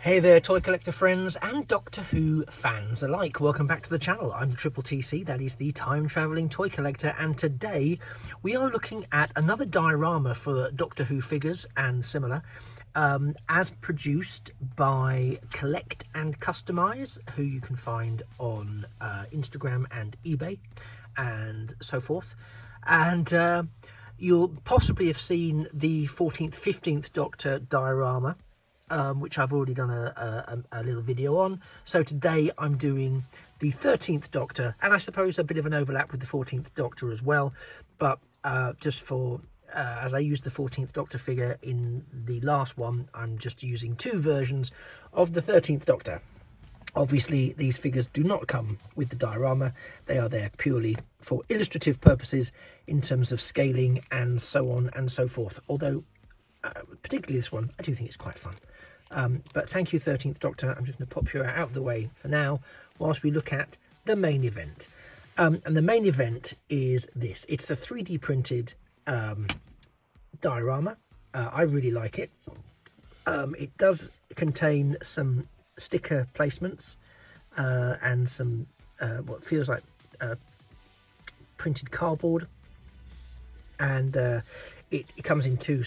Hey there, toy collector friends and Doctor Who fans alike. Welcome back to the channel. I'm the Triple TC, that is the time travelling toy collector, and today we are looking at another diorama for Doctor Who figures and similar, as produced by Collect and Customise, who you can find on Instagram and eBay and so forth. And you'll possibly have seen the 14th, 15th Doctor diorama, which I've already done a little video on. So today I'm doing the 13th Doctor, and I suppose a bit of an overlap with the 14th Doctor as well, but just for as I used the 14th Doctor figure in the last one, I'm just using two versions of the 13th Doctor. Obviously these figures do not come with the diorama, they are there purely for illustrative purposes in terms of scaling and so on and so forth, although particularly this one I do think it's quite fun. But thank you, 13th Doctor. I'm just going to pop you out of the way for now whilst we look at the main event. And the main event is this. It's a 3D printed diorama. I really like it. It does contain some sticker placements and some what feels like printed cardboard. And it comes in two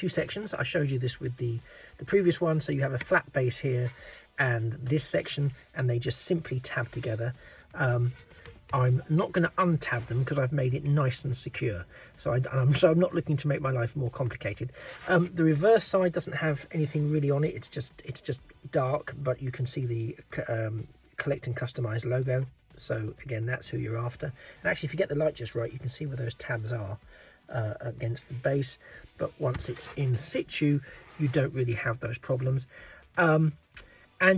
sections. I showed you this with the previous one. So you have a flat base here and this section, and they just simply tab together. I'm not going to untab them because I've made it nice and secure. So I'm not looking to make my life more complicated. The reverse side doesn't have anything really on it. It's just dark, but you can see the Collect and Customise logo. So again, that's who you're after. And actually, if you get the light just right, you can see where those tabs are against the base. But once it's in situ, you don't really have those problems. And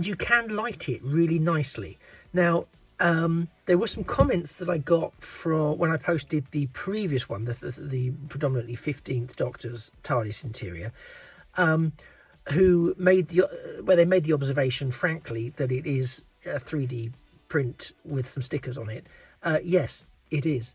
you can light it really nicely. Now, there were some comments that I got from when I posted the previous one, the predominantly 15th Doctor's TARDIS interior, who made the observation, frankly, that it is a 3D print with some stickers on it. Yes, it is.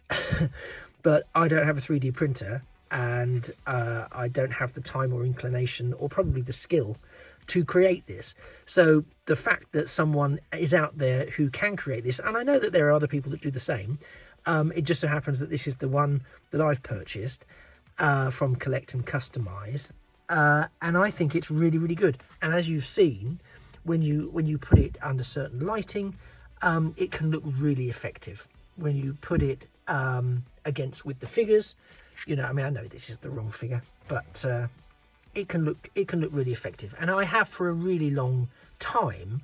But I don't have a 3D printer, and I don't have the time or inclination or probably the skill to create this. So the fact that someone is out there who can create this, and I know that there are other people that do the same, it just so happens that this is the one that I've purchased from Collect and Customise, and I think it's really, really good. And as you've seen, when you put it under certain lighting, it can look really effective. When you put it against with the figures, you know, I mean, I know this is the wrong figure, but it can look really effective. And I have for a really long time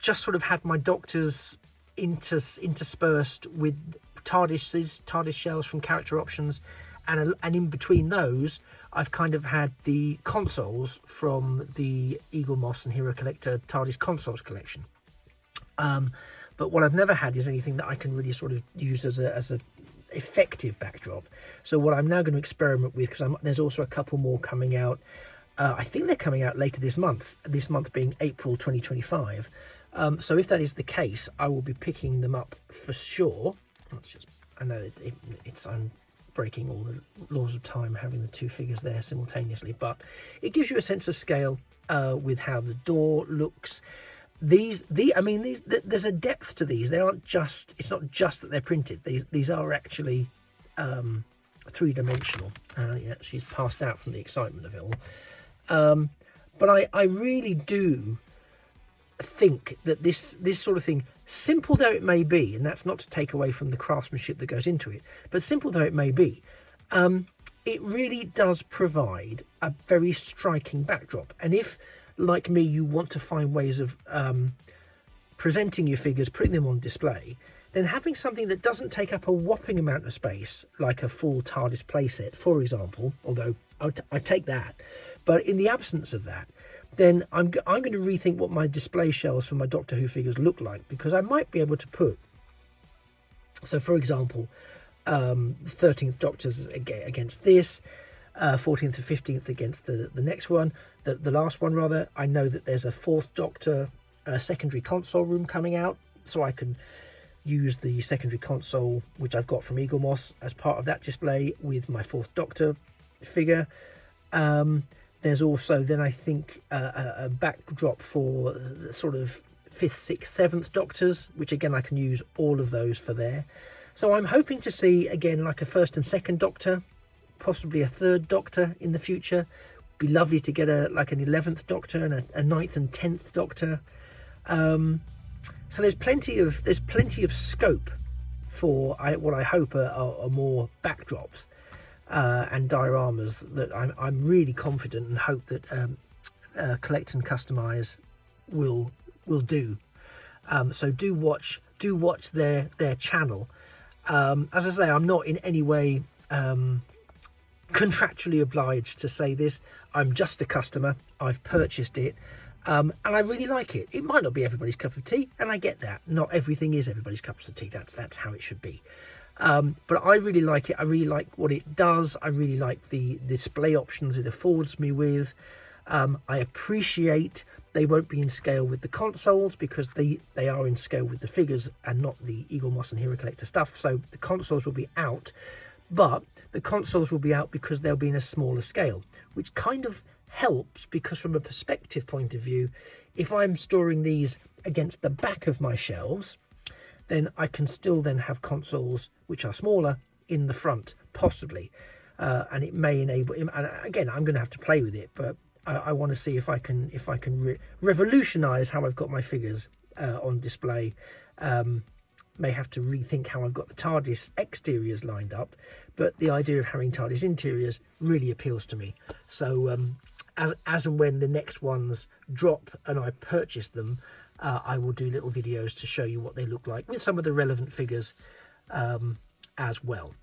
just sort of had my Doctors interspersed with TARDIS shells from Character Options, and in between those I've kind of had the consoles from the Eagle Moss and Hero Collector TARDIS consoles collection. But what I've never had is anything that I can really sort of use as a effective backdrop. So what I'm now going to experiment with, because there's also a couple more coming out. I think they're coming out later this month being April 2025. So if that is the case, I will be picking them up for sure. I know I'm breaking all the laws of time having the two figures there simultaneously, but it gives you a sense of scale with how the door looks. There's a depth to these. They aren't just, it's not just that they're printed. These are actually three-dimensional. Yeah, she's passed out from the excitement of it all. But I really do think that this sort of thing, simple though it may be, and that's not to take away from the craftsmanship that goes into it, but simple though it may be, it really does provide a very striking backdrop. And if, like me, you want to find ways of presenting your figures, putting them on display, then having something that doesn't take up a whopping amount of space, like a full TARDIS playset, for example, although I take that, but in the absence of that, then I'm going to rethink what my display shelves for my Doctor Who figures look like, because I might be able to put, so for example, 13th Doctor's against this, 14th and 15th against the next one, the last one rather. I know that there's a 4th Doctor secondary console room coming out, so I can use the secondary console which I've got from Eagle Moss as part of that display with my 4th Doctor figure. There's also then, I think, a backdrop for the sort of 5th, 6th, 7th Doctors, which again I can use all of those for there. So I'm hoping to see again like a 1st and 2nd Doctor, possibly a 3rd Doctor in the future. Be lovely to get like an 11th Doctor and a 9th and 10th Doctor. So there's plenty of scope for what I hope are more backdrops and dioramas that I'm really confident and hope that Collect and Customise will do. So do watch their channel. As I say, I'm not in any way contractually obliged to say this. I'm just a customer. I've purchased it. And I really like it. It might not be everybody's cup of tea, and I get that. Not everything is everybody's cup of tea. That's how it should be. But I really like it. I really like what it does. I really like the display options it affords me with. I appreciate they won't be in scale with the consoles because they are in scale with the figures and not the Eagle Moss and Hero Collector stuff. So the consoles will be out, but the consoles will be out because they'll be in a smaller scale, which kind of helps because from a perspective point of view, if I'm storing these against the back of my shelves, then I can still then have consoles which are smaller in the front, possibly, and it may enable. And again, I'm going to have to play with it, but I want to see if I can revolutionize how I've got my figures on display. May have to rethink how I've got the TARDIS exteriors lined up, but the idea of having TARDIS interiors really appeals to me. So as and when the next ones drop and I purchase them, I will do little videos to show you what they look like with some of the relevant figures as well.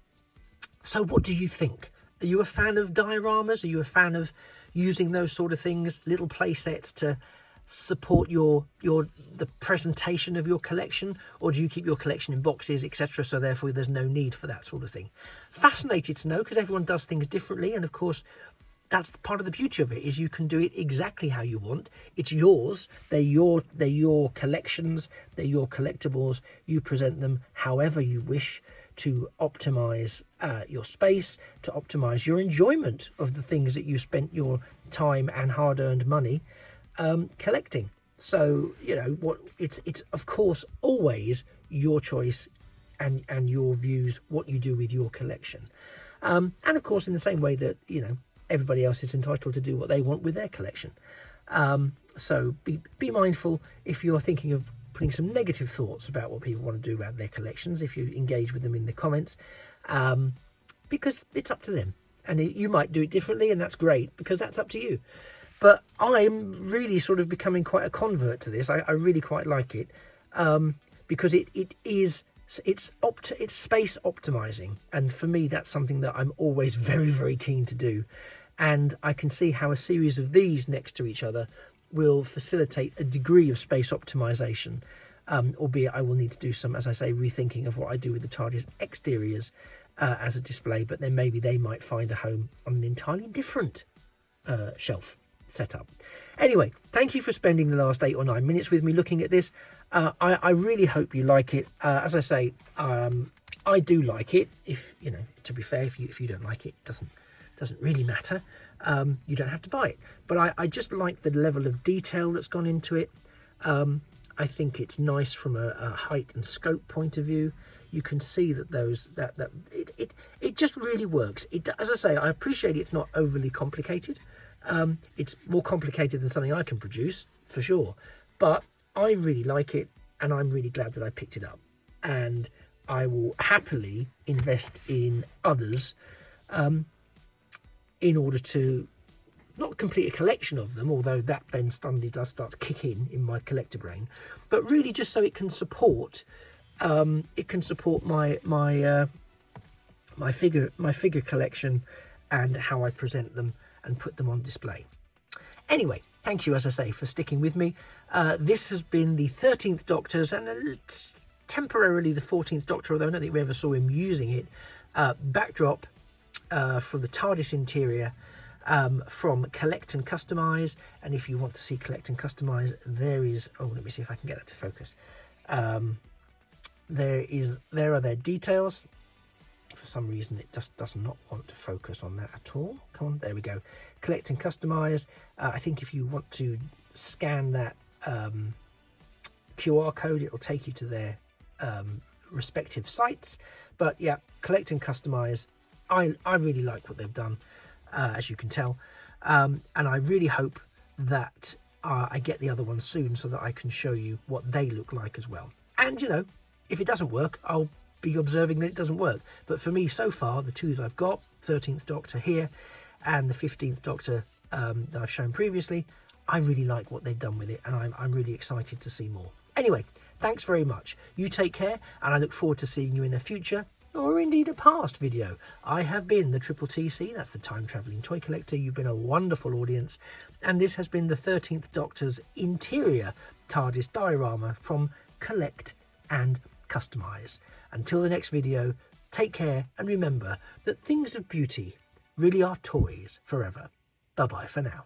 So what do you think? Are you a fan of dioramas? Are you a fan of using those sort of things, little play sets to support the presentation of your collection, or do you keep your collection in boxes, etc., so therefore there's no need for that sort of thing? Fascinated to know, because everyone does things differently, and of course that's part of the beauty of it, is you can do it exactly how you want. It's yours. They're your collections. They're your collectibles. You present them however you wish to optimize your space, to optimize your enjoyment of the things that you spent your time and hard-earned money collecting. So it's of course always your choice and your views, what you do with your collection, and of course in the same way that everybody else is entitled to do what they want with their collection. So be mindful if you're thinking of putting some negative thoughts about what people want to do about their collections, if you engage with them in the comments, because it's up to them, and you might do it differently, and that's great because that's up to you. But I'm really sort of becoming quite a convert to this. I really quite like it because it's space optimizing, and for me that's something that I'm always very, very keen to do. And I can see how a series of these next to each other will facilitate a degree of space optimization, albeit I will need to do some, as I say, rethinking of what I do with the TARDIS exteriors as a display, but then maybe they might find a home on an entirely different shelf setup. Anyway, thank you for spending the last 8 or 9 minutes with me looking at this. I really hope you like it. As I say, I do like it. If to be fair, if you don't like it, it doesn't really matter. You don't have to buy it, but I just like the level of detail that's gone into it. I think it's nice from a height and scope point of view. You can see that it just really works. As I say, I appreciate it's not overly complicated. It's more complicated than something I can produce for sure, but I really like it, and I'm really glad that I picked it up, and I will happily invest in others in order to not complete a collection of them, although that then suddenly does start to kick in my collector brain, but really just so it can support my figure collection and how I present them and put them on display. Anyway, thank you, as I say, for sticking with me. This has been the 13th Doctor's and temporarily the 14th Doctor, although I don't think we ever saw him using it, backdrop for the TARDIS interior from Collect and Customise. And if you want to see Collect and Customise, there is, let me see if I can get that to focus. There are their details for some reason it just does not want to focus on that at all. Come on, there we go. Collect and Customise. I think if you want to scan that QR code, it'll take you to their respective sites. But yeah, Collect and Customise. I really like what they've done, as you can tell. And I really hope that I get the other one soon so that I can show you what they look like as well. And, you know, if it doesn't work, I'll be observing that it doesn't work. But for me, so far, the two that I've got, 13th Doctor here and the 15th Doctor that I've shown previously, I really like what they've done with it, and I'm really excited to see more. Anyway, thanks very much. You take care, and I look forward to seeing you in a future, or indeed a past video. I have been the Triple TC, that's the Time Travelling Toy Collector. You've been a wonderful audience, and this has been the 13th Doctor's interior TARDIS diorama from Collect and Customise. Until the next video, take care, and remember that things of beauty really are toys forever. Bye-bye for now.